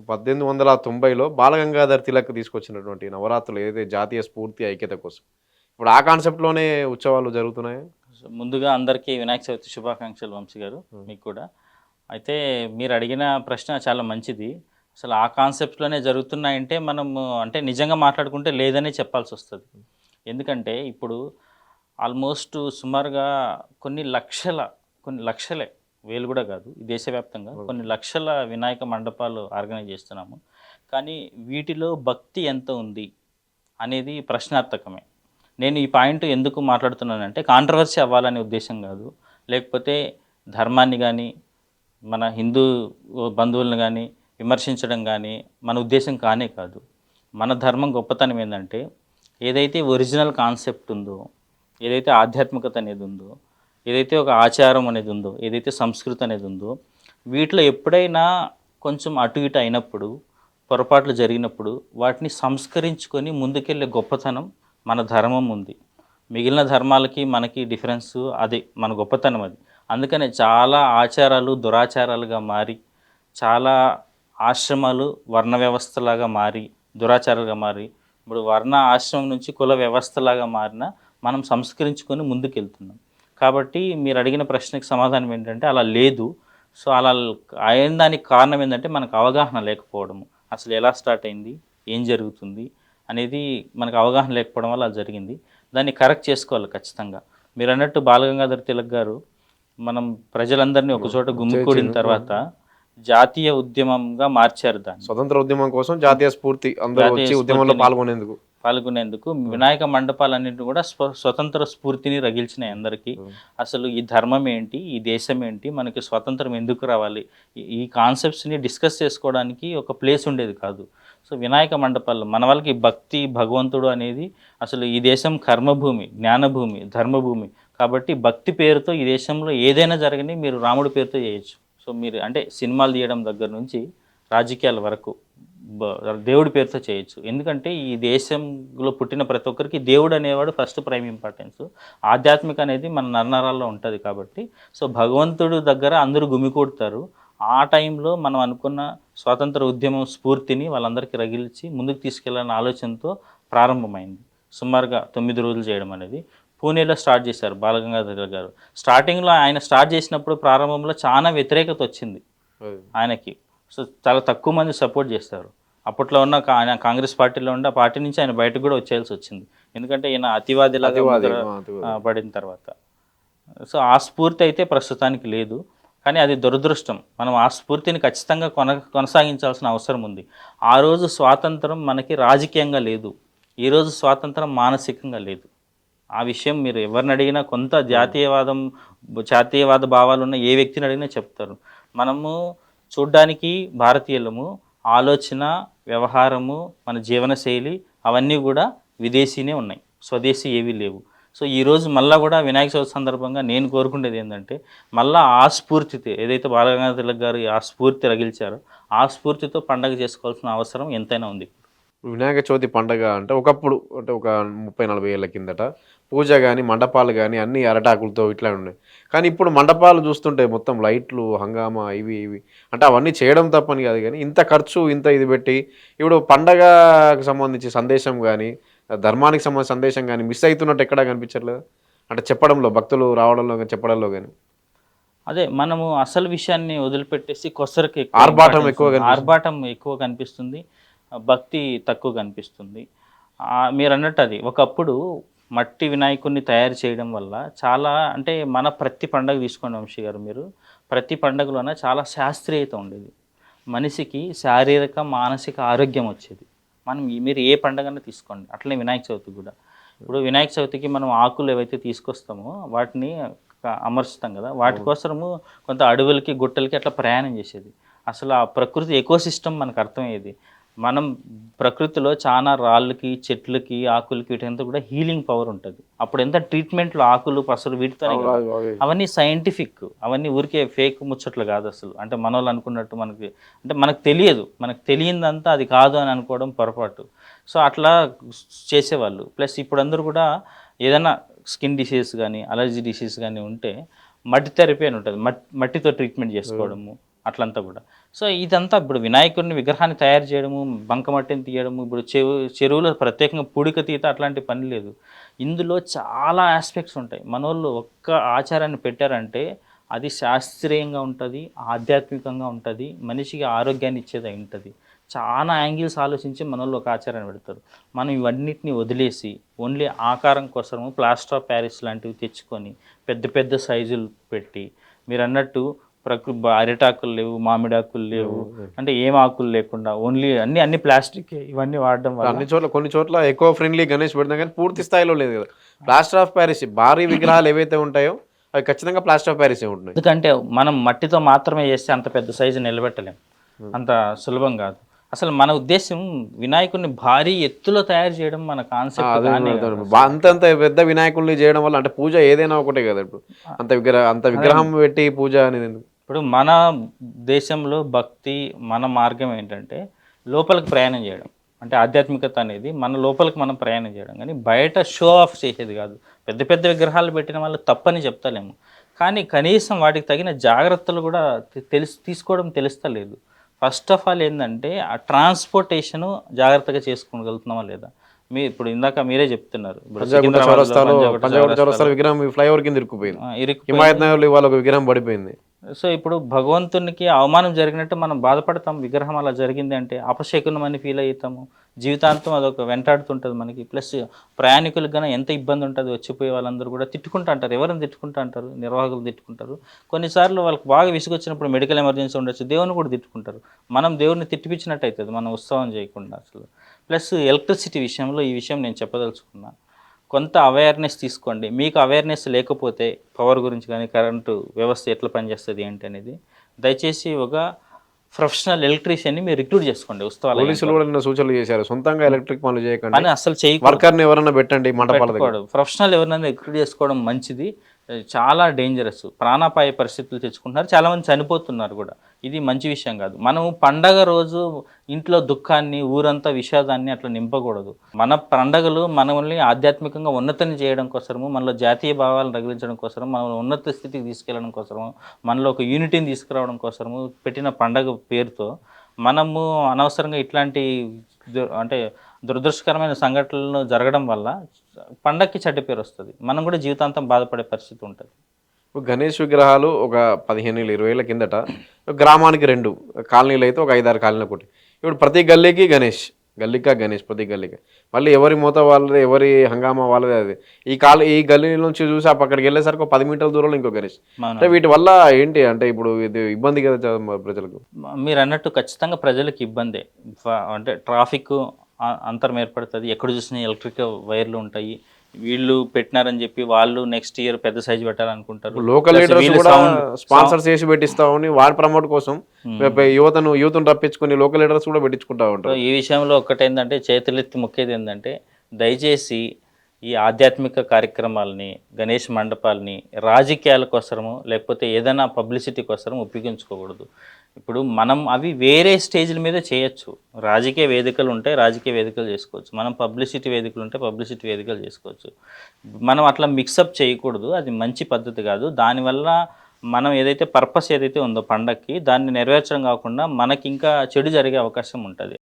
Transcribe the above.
1890లో బాలగంగాధర్ తిలక్ తీసుకొచ్చినటువంటి నవరాత్రులు ఏదైతే జాతీయ స్ఫూర్తి ఐక్యత కోసం. ఇప్పుడు ఆ కాన్సెప్ట్‌లోనే ఉత్సవాలు జరుగుతున్నాయా? సో, ముందుగా అందరికీ వినాయక చవితి శుభాకాంక్షలు వంశీ గారు హ్మ్. మీకు కూడా. అయితే మీరు అడిగిన ప్రశ్న చాలా మంచిది. అసలు ఆ కాన్సెప్ట్‌లోనే జరుగుతున్నాయంటే మనము అంటే నిజంగా మాట్లాడుకుంటే లేదనే చెప్పాల్సొస్తది. ఎందుకంటే ఇప్పుడు ఆల్మోస్ట్ సుమారుగా కొన్ని లక్షల, కొన్ని లక్షలే వేలు కూడా కాదు. ఈ దేశవ్యాప్తంగా కొన్ని ఓకే. లక్షల వినాయక మండపాలు ఆర్గనైజ్ చేస్తున్నాము. కానీ వీటిలో భక్తి ఎంత ఉంది అనేది ప్రశ్నార్థకమే. నేను ఈ పాయింట్ ఎందుకు మాట్లాడుతున్నానంటే కాంట్రోవర్సీ అవ్వాలనే ఉద్దేశ్యం కాదు. లేకపోతే ధర్మాన్ని గానీ, మన హిందూ బంధువులను గానీ విమర్శించడం గానీ మన ఉద్దేశ్యం కానే కాదు. మన ధర్మం గొప్పతనం ఏందంటే ఏదైతే ఒరిజినల్ కాన్సెప్ట్ ఉందో, ఏదైతే ఆధ్యాత్మికత అనేది ఉందో, ఏదైతే ఒక ఆచారం అనేది ఉందో, ఏదైతే సంస్కృతి అనేది ఉందో, వీటిలో ఎప్పుడైనా కొంచెం అటు ఇటు అయినప్పుడు, పొరపాట్లు జరిగినప్పుడు వాటిని సంస్కరించుకొని ముందుకెళ్ళే గొప్పతనం మన ధర్మం ఉంది. మిగిలిన ధర్మాలకి మనకి డిఫరెన్సు అదే మన గొప్పతనం అది. అందుకనే చాలా ఆచారాలు దురాచారాలుగా మారి, చాలా ఆశ్రమాలు వర్ణ వ్యవస్థలాగా మారి, దురాచారాలుగా మారి, ఇప్పుడు వర్ణ ఆశ్రమం నుంచి కుల వ్యవస్థలాగా మారిన మనం సంస్కరించుకొని ముందుకెళ్తున్నాం. కాబట్టి మీరు అడిగిన ప్రశ్నకి సమాధానం ఏంటంటే అలా లేదు. సో, అలా అయిన దానికి కారణం ఏందంటే మనకు అవగాహన లేకపోవడము. అసలు ఎలా స్టార్ట్ అయింది? ఏం జరుగుతుంది? అనేది మనకు అవగాహన లేకపోవడం వల్ల అది జరిగింది. దాన్ని కరెక్ట్ చేసుకోవాలి ఖచ్చితంగా. మీరన్నట్టు బాలగంగాధర్ తిలక్ గారు మనం ప్రజలందరినీ హ్మ్. ఒకచోట గుమికూడిన చేర్చిండు. ఆ! తర్వాత జాతీయ ఉద్యమంగా మార్చారు దాన్ని. స్వతంత్ర ఉద్యమం కోసం జాతీయ స్ఫూర్తి అందరూ జాతీయ వచ్చి ఉద్యమంలో స్ఫూర్తిని పాల్గొనేందుకు. పాల్గొనేందుకు హ్మ్. వినాయక మండపాలన్నింటిని కూడా స్వతంత్ర స్ఫూర్తిని రగిల్చినాయి అందరికీ. హ్మ్. అసలు ఈ ధర్మం ఏంటి? ఈ దేశం ఏంటి? మనకి స్వతంత్రం ఎందుకు రావాలి? ఈ కాన్సెప్ట్స్‌ని డిస్కస్ చేసుకోవడానికి ఒక ప్లేస్ ఉండేది కాదు. సో, వినాయక మండపాల్లో మన వాళ్ళకి భక్తి, భగవంతుడు అనేది అసలు ఈ దేశం కర్మభూమి, జ్ఞానభూమి, ధర్మభూమి. కాబట్టి భక్తి పేరుతో ఈ దేశంలో ఏదైనా జరగని మీరు రాముడి పేరుతో చేయొచ్చు. సో, మీరు అంటే సినిమాలు తీయడం దగ్గర నుంచి రాజకీయాల వరకు బ దేవుడి పేరుతో చేయొచ్చు. ఎందుకంటే ఈ దేశంలో పుట్టిన ప్రతి ఒక్కరికి దేవుడు అనేవాడు ఫస్ట్ ప్రైమ్ ఇంపార్టెన్స్. ఆధ్యాత్మిక అనేది మన నరనరాల్లో ఉంటది కాబట్టి, సో, భగవంతుడు దగ్గర అందరూ గుమికూడతారు. ఆ టైంలో మనం అనుకున్న స్వాతంత్ర ఉద్యమం స్ఫూర్తిని వాళ్ళందరికీ రగిల్చి ముందుకు తీసుకెళ్లాలన్న ఆలోచనతో ప్రారంభమైంది. సుమారుగా 9 రోజులు చేయడం అనేది. పూణేలో స్టార్ట్ చేశారు బాలగంగాధర గారు. స్టార్టింగ్‌లో ఆయన స్టార్ట్ చేసినప్పుడు ప్రారంభంలో చాలా వ్యతిరేకత వచ్చింది అది. ఆయనకి. సో, చాలా తక్కువ మంది సపోర్ట్ చేస్తారు. అప్పట్లో ఉన్న ఆయన కాంగ్రెస్ పార్టీలో ఉండి ఆ పార్టీ నుంచి ఆయన బయటకు కూడా వచ్చేయాల్సొచ్చింది. ఎందుకంటే ఈయన అతివాదిలాగా అతివాది. ముద్ర ఆ! అతివాది. పడిన తర్వాత. సో, ఆ స్ఫూర్తి అయితే ప్రస్తుతానికి లేదు. కానీ అది దురదృష్టం. మనం ఆ స్ఫూర్తిని ఖచ్చితంగా కొనసాగించాల్సిన అవసరం ఉంది. ఆ రోజు స్వాతంత్రం మనకి రాజకీయంగా లేదు. ఈరోజు స్వాతంత్రం మానసికంగా లేదు. ఆ విషయం మీరు ఎవరిని అడిగినా కొంత అవును. జాతీయవాద భావాలున్న ఏ వ్యక్తిని అడిగినా చెప్తారు. మనము చూడ్డానికి భారతీయులము. ఆలోచన, వ్యవహారము, మన జీవనశైలి అవన్నీ గూడా విదేశీనే ఉన్నాయి. స్వదేశీ ఏవీ లేవు. సో, ఈరోజు మళ్ళా గూడా వినాయక చవితి సందర్భంగా నేను కోరుకునేది ఏందంటే, మళ్ళా ఆ స్ఫూర్తితో ఏదైతే బాలగంగాధర తిలక్ గారు ఆ స్ఫూర్తి రగిల్చారో, ఆ స్ఫూర్తితో పండగ చేసుకోవాల్సిన అవసరం ఎంతైనా ఉంది. వినాయక చవితి పండగ అంటే ఒకప్పుడు అంటే ఒక 30, 40 ఏళ్ల కిందట పూజ గాని, మండపాలు గాని అన్నీ అరటాకులతో ఇట్లా ఉన్నాయి. కానీ ఇప్పుడు మండపాలు చూస్తుంటే మొత్తం లైట్లు, హంగామా ఇవి ఇవి అంటే అవన్నీ చేయడం తప్పని కాదు గానీ, ఇంత ఖర్చు ఇంత ఇది పెట్టి ఇప్పుడు పండగకి సంబంధించి సందేశం గాని, ధర్మానికి సంబంధించిన సందేశం గాని మిస్ అయితున్నట్టు ఎక్కడా కనిపించట్లేదా? అంటే చెప్పడంలో భక్తులు రావడంలో గాని, చెప్పడంలో గాని. అదే మనము అసలు విషయాన్ని వదిలిపెట్టేసి కొసరికి ఎక్కువ ఆర్భాటం ఇంపార్టెన్స్ ఎక్కువ కనిపిస్తుంది. ఆర్భాటం ఎక్కువ కనిపిస్తుంది. భక్తి తక్కువ కనిపిస్తుంది. మీరన్నట్టు అది ఒకప్పుడు మట్టి వినాయకుడిని తయారు చేయడం వల్ల చాలా అంటే మన ప్రతి పండగ తీసుకోండి వంశీ గారు మీరు. ప్రతి పండగలోన చాలా శాస్త్రీయత ఉండేది. మనిషికి శారీరక, మానసిక ఆరోగ్యం వచ్చేది. మీరు ఏ పండగన్నా తీసుకోండి. అట్లనే వినాయక చవితి కూడా. ఇప్పుడు వినాయక చవితికి మనం ఆకులు ఏవైతే తీసుకొస్తామో వాటిని అమరుస్తాం కదా! వాటి అవును. కోసరము కొంత అడవులకి, గుట్టలకి అట్లా ప్రయాణం చేసేది. అసలు ఆ ప్రకృతి ఎకోసిస్టమ్ మనకు అర్థమయ్యేది. మనం ప్రకృతిలో చానా రాళ్ళకి, చెట్లకి, ఆకులకి వీటంతా కూడా హీలింగ్ పవర్ ఉంటది. అప్పుడు ఎంత ట్రీట్మెంట్‌లు ఆకులు, పసరు వీటితోనే అవును. కదా! అవి అవి అవన్నీ సైంటిఫిక్. అవన్నీ ఊరికే ఫేక్ ముచ్చట్లు కాదసలు. అంటే మనోళ్ళు అనుకున్నట్టు అంటే మనకు తెలియదు. మనకు తెలియందంతా అది కాదు అని అనుకోవడం పొరపాటు. సో, అట్లా చేసేవాళ్ళు. ప్లస్ ఇప్పుడందరూ కూడా ఏదన్నా స్కిన్ డిసీజ్ గానీ, అలర్జీ డిసీజ్ గానీ ఉంటే మట్టి థెరపీ అని ఉంటది. మట్టితో ట్రీట్మెంట్ హ్మ్. చేసుకోవడము. అట్లంతా కూడా. సో ఇదంతా ఇప్పుడు వినాయకుడిని విగ్రహాన్ని తయారు చేయడము, బంకమట్టిని తీయడము, ఇప్పుడు చెరువులో ప్రత్యేకంగా పూడిక తీత అట్లాంటి పని లేదు. ఇందులో చాలా ఆస్పెక్ట్స్ ఉంటాయి. మనోళ్ళు ఒక్క ఆచారాన్ని పెట్టారంటే అది శాస్త్రీయంగా ఉంటది, ఆధ్యాత్మికంగా ఉంటది, మనిషికి ఆరోగ్యాన్ని ఇచ్చేదై ఉంటది. చాలా యాంగిల్స్ ఆలోచించి మనోళ్ళు ఒక ఆచారాన్ని పెడతారు. మనం ఇవన్నిటిని వదిలేసి ఓన్లీ ఆకారం కోసము ప్లాస్టర్ ఆఫ్ ప్యారిస్ లాంటివి తెచ్చుకొని పెద్ద పెద్ద సైజులు పెట్టి మీరన్నట్టు అరిటాకులు లేవు, మామిడాకులు లేవు, అంటే ఏం ఆకులు లేకుండా ఓన్లీ అన్ని ప్లాస్టిక్ ఇవన్నీ వాడడం వల్ల అన్ని చోట్ల కొన్ని చోట్ల ఎక్కువ ఫ్రెండ్లీ గణేష్ పెడతాం కానీ పూర్తి స్థాయిలో లేదు కదా. ప్లాస్టర్ ఆఫ్ ప్యారిస్ భారీ విగ్రహాలు ఏవైతే ఉంటాయో అవి ఖచ్చితంగా ప్లాస్టర్ ఆఫ్ ప్యారిస్ ఉంటున్నాయి. ఎందుకంటే మనం మట్టితో మాత్రమే చేస్తే అంత పెద్ద సైజు నిలబెట్టలేం, అంత సులభం కాదు. అసలు మన ఉద్దేశం వినాయకుడిని భారీ ఎత్తులో తయారు చేయడం మన కాన్సెప్ట్. అంతంత పెద్ద వినాయకుడిని చేయడం వల్ల అంటే పూజ ఏదైనా ఒకటే కదా. ఇప్పుడు అంత విగ్రహం పెట్టి పూజ అనేది ఎందుకు? ఇప్పుడు మన దేశంలో భక్తి మన మార్గం ఏంటంటే లోపలికి ప్రయాణం చేయడం, అంటే ఆధ్యాత్మికత అనేది మన లోపలికి మనం ప్రయాణం చేయడం, కానీ బయట షో ఆఫ్ చేసేది కాదు. పెద్ద పెద్ద విగ్రహాలు పెట్టిన వాళ్ళు తప్పని చెప్తలేము, కానీ కనీసం వాటికి తగిన జాగ్రత్తలు కూడా తీసుకోవడం తెలుస్తలేదు. ఫస్ట్ ఆఫ్ ఆల్ ఏంటంటే ఆ ట్రాన్స్పోర్టేషను జాగ్రత్తగా చేసుకోగలుగుతున్నామా లేదా. ఇప్పుడు ఇందాక మీరే చెప్తున్నారు, విగ్రహం ఫ్లైఓవర్ కింద ఇరుక్కుపోయింది, హిమాయత్ నగర్లో ఇవాళ ఒక విగ్రహం పడిపోయింది. సో ఇప్పుడు భగవంతునికి అవమానం జరిగినట్టు మనం బాధపడతాం. విగ్రహం అలా జరిగింది అంటే అపశకునం అని ఫీల్ అవుతాము, జీవితాంతం అదొక వెంటాడుతుంటుంది మనకి. ప్లస్ ప్రయాణికులకు కన్నా ఎంత ఇబ్బంది ఉంటుంది, వచ్చిపోయే వాళ్ళందరూ కూడా తిట్టుకుంటూ అంటారు. ఎవరిని తిట్టుకుంటూ అంటారు? నిర్వాహకులు తిట్టుకుంటారు. కొన్నిసార్లు వాళ్ళకి బాగా విసుగొచ్చినప్పుడు మెడికల్ ఎమర్జెన్సీ ఉండొచ్చు, దేవుని కూడా తిట్టుకుంటారు. మనం దేవుడిని తిట్టిపించినట్టు అవుతుంది మనం ఉత్సవం చేయకుండా అసలు. ప్లస్ ఎలక్ట్రిసిటీ విషయంలో ఈ విషయం నేను చెప్పదలుచుకున్నా, కొంత అవేర్నెస్ తీసుకోండి. మీకు అవేర్నెస్ లేకపోతే పవర్ గురించి కానీ కరెంటు వ్యవస్థ ఎట్లా పనిచేస్తుంది ఏంటి అనేది, దయచేసి ఒక ప్రొఫెషనల్ ఎలక్ట్రీషియన్ని మీరు రిక్రూట్ చేసుకోండి. ఉత్సవాలు పోలీసులు కూడా సూచనలు చేశారు, సొంతంగా ఎలక్ట్రిక్ పనులు చేయకండి అని అసలు చేయకూడదు. వర్కర్ని ఎవరైనా పెట్టండి మండపాలు. ప్రొఫెషనల్ ఎవరైనా రిక్రూట్ చేసుకోవడం మంచిది. చాలా డేంజరస్, ప్రాణాపాయ పరిస్థితులు తెచ్చుకుంటున్నారు, చాలామంది చనిపోతున్నారు కూడా. ఇది మంచి విషయం కాదు. మనం పండగ రోజు ఇంట్లో దుఃఖాన్ని, ఊరంతా విషాదాన్ని అట్లా నింపకూడదు. మన పండగలు మనల్ని ఆధ్యాత్మికంగా ఉన్నతిని చేయడం కోసము, మనలో జాతీయ భావాలను రగిలించడం కోసము, మనల్ని ఉన్నత స్థితికి తీసుకెళ్ళడం కోసము, మనలో ఒక యూనిటీని తీసుకురావడం కోసము పెట్టిన పండగ పేరుతో మనము అనవసరంగా ఇట్లాంటి అంటే దురదృష్టకరమైన సంఘటనలు జరగడం వల్ల పండగకి చెడ్డ పేరు వస్తుంది, మనం కూడా జీవితాంతం బాధపడే పరిస్థితి ఉంటుంది. గణేష్ విగ్రహాలు ఒక 15 ఏళ్ళు 20 ఏళ్ళ కిందట గ్రామానికి 2, కాలనీలు అయితే ఒక 5-6 కాలనీలు ఒకటి. ఇప్పుడు ప్రతి గల్లీకి గణేష్, గణేష్ ప్రతి గల్లీకి. మళ్ళీ ఎవరి మూత వాళ్ళది, ఎవరి హంగామా వాళ్ళది. అది ఈ గల్లీ నుంచి చూసి ఆ పక్కడికి వెళ్ళేసరికి 10 మీటర్ల దూరంలో ఇంకో గణేష్. అంటే వీటి వల్ల ఏంటి అంటే ఇప్పుడు ఇది ఇబ్బంది కదా ప్రజలకు. మీరు అన్నట్టు ఖచ్చితంగా ప్రజలకు ఇబ్బందే. అంటే ట్రాఫిక్ అంతరం ఏర్పడుతుంది, ఎక్కడ చూసినా ఎలక్ట్రిక్ వైర్లు ఉంటాయి. వీళ్ళు పెట్టినారని చెప్పి వాళ్ళు నెక్స్ట్ ఇయర్ పెద్ద సైజు పెట్టాలనుకుంటారు. లోకల్ లీడర్స్ కూడా స్పాన్సర్స్ చేసి పెట్టిస్తామని వాడి ప్రమోట్ కోసం యూత్ను రప్పించుకొని లోకల్ లీడర్స్ కూడా పెట్టించుకుంటా ఉంటారు. ఈ విషయంలో ఒక్కటేంటంటే చేతులెత్తి మొక్కేది ఏంటంటే దయచేసి ఈ ఆధ్యాత్మిక కార్యక్రమాలని, గణేష్ మండపాలని రాజకీయాల కోసము లేకపోతే ఏదైనా పబ్లిసిటీ కోసం ఉపయోగించుకోకూడదు. ఇప్పుడు మనం అవి వేరే స్టేజ్ల మీద చేయొచ్చు. రాజకీయ వేదికలు ఉంటే రాజకీయ వేదికలు చేసుకోవచ్చు, మనం పబ్లిసిటీ వేదికలు ఉంటే పబ్లిసిటీ వేదికలు చేసుకోవచ్చు. మనం అట్లా మిక్సప్ చేయకూడదు, అది మంచి పద్ధతి కాదు. దానివల్ల మనం ఏదైతే పర్పస్ ఏదైతే ఉందో పండగకి దాన్ని నెరవేర్చడం కాకుండా మనకి ఇంకా చెడు జరిగే అవకాశం ఉంటుంది.